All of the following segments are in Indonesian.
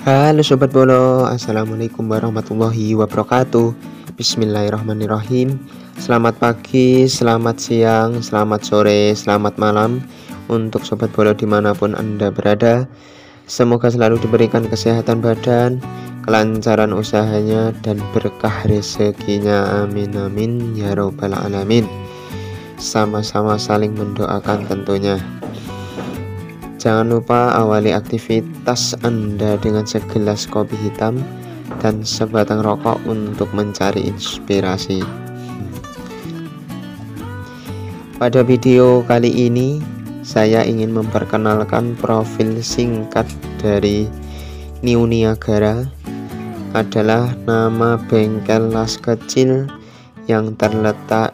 Halo Sobat Bolo, Assalamualaikum warahmatullahi wabarakatuh. Bismillahirrahmanirrahim. Selamat pagi, selamat siang, selamat sore, selamat malam untuk Sobat Bolo dimanapun Anda berada. Semoga selalu diberikan kesehatan badan, kelancaran usahanya, dan berkah rezekinya. Amin amin ya robbal alamin. Sama-sama saling mendoakan tentunya. Jangan lupa awali aktivitas Anda dengan segelas kopi hitam dan sebatang rokok untuk mencari inspirasi. Pada video kali ini, saya ingin memperkenalkan profil singkat dari New Niagara. Adalah nama bengkel las kecil yang terletak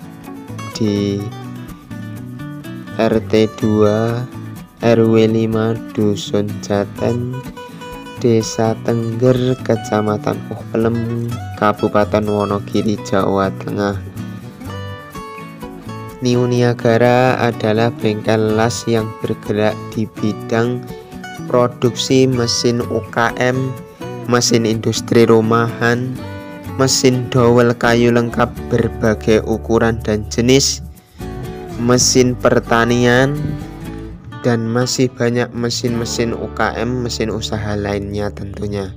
di RT 2 RW 5 Dusun Jaten, Desa Tengger, Kecamatan Pelem, Kabupaten Wonogiri, Jawa Tengah. New Niagara adalah bengkel las yang bergerak di bidang produksi mesin UKM, mesin industri rumahan, mesin dowel kayu lengkap berbagai ukuran dan jenis, mesin pertanian, dan masih banyak mesin-mesin UKM, mesin usaha lainnya tentunya.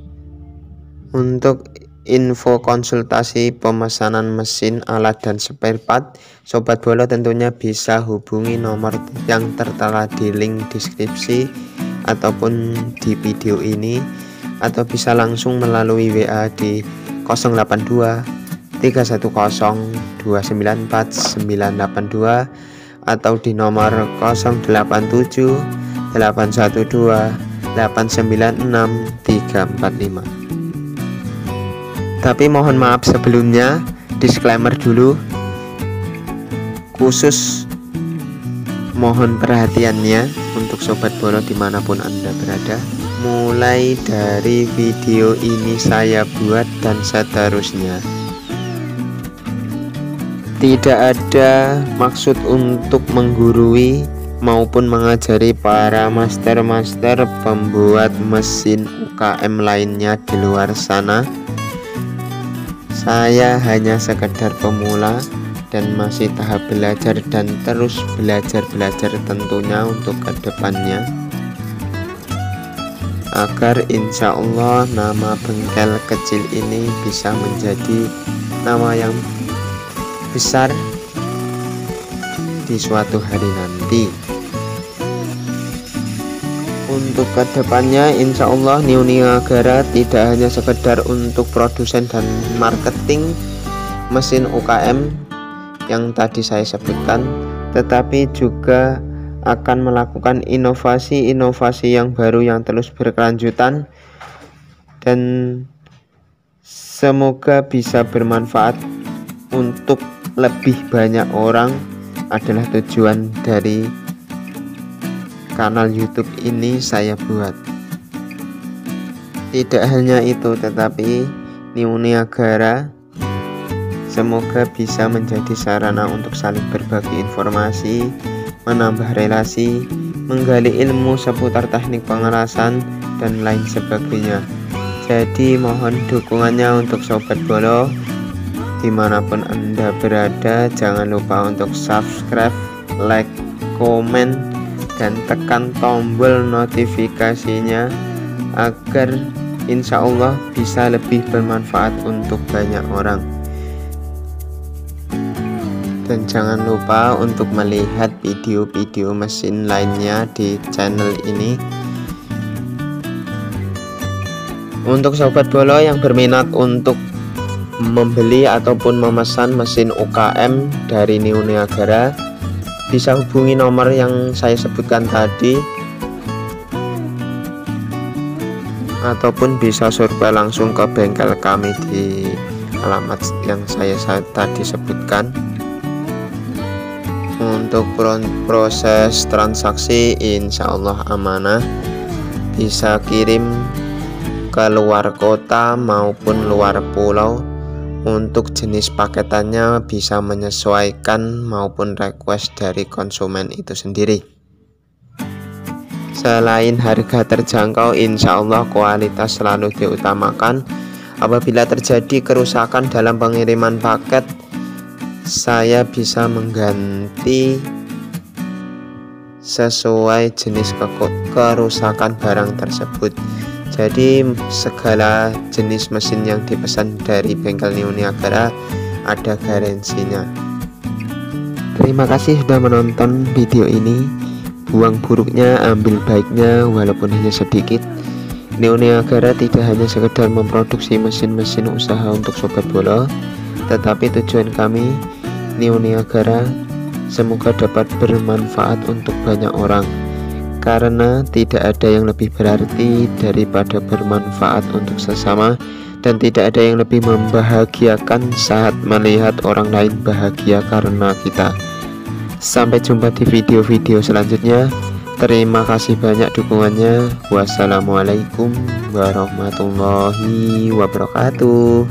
Untuk info konsultasi pemesanan mesin, alat, dan spare part, Sobat Bolo tentunya bisa hubungi nomor yang tertera di link deskripsi ataupun di video ini, atau bisa langsung melalui WA di 082 310 294 982 atau di nomor 087 812 896 345. Tapi mohon maaf sebelumnya, disclaimer dulu, khusus mohon perhatiannya untuk Sobat Bolo dimanapun Anda berada. Mulai dari video ini saya buat dan seterusnya, tidak ada maksud untuk menggurui maupun mengajari para master-master pembuat mesin UKM lainnya di luar sana. Saya hanya sekedar pemula dan masih tahap belajar dan terus belajar tentunya untuk kedepannya, agar insya Allah nama bengkel kecil ini bisa menjadi nama yang besar di suatu hari nanti. Untuk kedepannya insya Allah New Niagara tidak hanya sekedar untuk produsen dan marketing mesin UKM yang tadi saya sebutkan, tetapi juga akan melakukan inovasi-inovasi yang baru yang terus berkelanjutan, dan semoga bisa bermanfaat untuk lebih banyak orang. Adalah tujuan dari kanal YouTube ini saya buat. Tidak hanya itu, tetapi New Niagara semoga bisa menjadi sarana untuk saling berbagi informasi, menambah relasi, menggali ilmu seputar teknik pengelasan, dan lain sebagainya. Jadi mohon dukungannya untuk Sobat Bolo dimanapun Anda berada. Jangan lupa untuk subscribe, like, komen, dan tekan tombol notifikasinya agar insya Allah bisa lebih bermanfaat untuk banyak orang. Dan jangan lupa untuk melihat video-video mesin lainnya di channel ini. Untuk Sobat Bolo yang berminat untuk membeli ataupun memesan mesin UKM dari New Niagara, bisa hubungi nomor yang saya sebutkan tadi, ataupun bisa survei langsung ke bengkel kami di alamat yang saya tadi sebutkan. Untuk proses transaksi insya Allah amanah, bisa kirim ke luar kota maupun luar pulau. Untuk jenis paketannya bisa menyesuaikan maupun request dari konsumen itu sendiri. Selain harga terjangkau, insya Allah kualitas selalu diutamakan. Apabila terjadi kerusakan dalam pengiriman paket, saya bisa mengganti sesuai jenis kerusakan barang tersebut. Jadi segala jenis mesin yang dipesan dari bengkel Neo Niagara ada garansinya. Terima kasih sudah menonton video ini. Buang buruknya, ambil baiknya, walaupun hanya sedikit. Neo Niagara tidak hanya sekedar memproduksi mesin-mesin usaha untuk sobat bola, tetapi tujuan kami Neo Niagara semoga dapat bermanfaat untuk banyak orang, karena tidak ada yang lebih berarti daripada bermanfaat untuk sesama, dan tidak ada yang lebih membahagiakan saat melihat orang lain bahagia karena kita. Sampai jumpa di video-video selanjutnya. Terima kasih banyak dukungannya. Wassalamualaikum warahmatullahi wabarakatuh.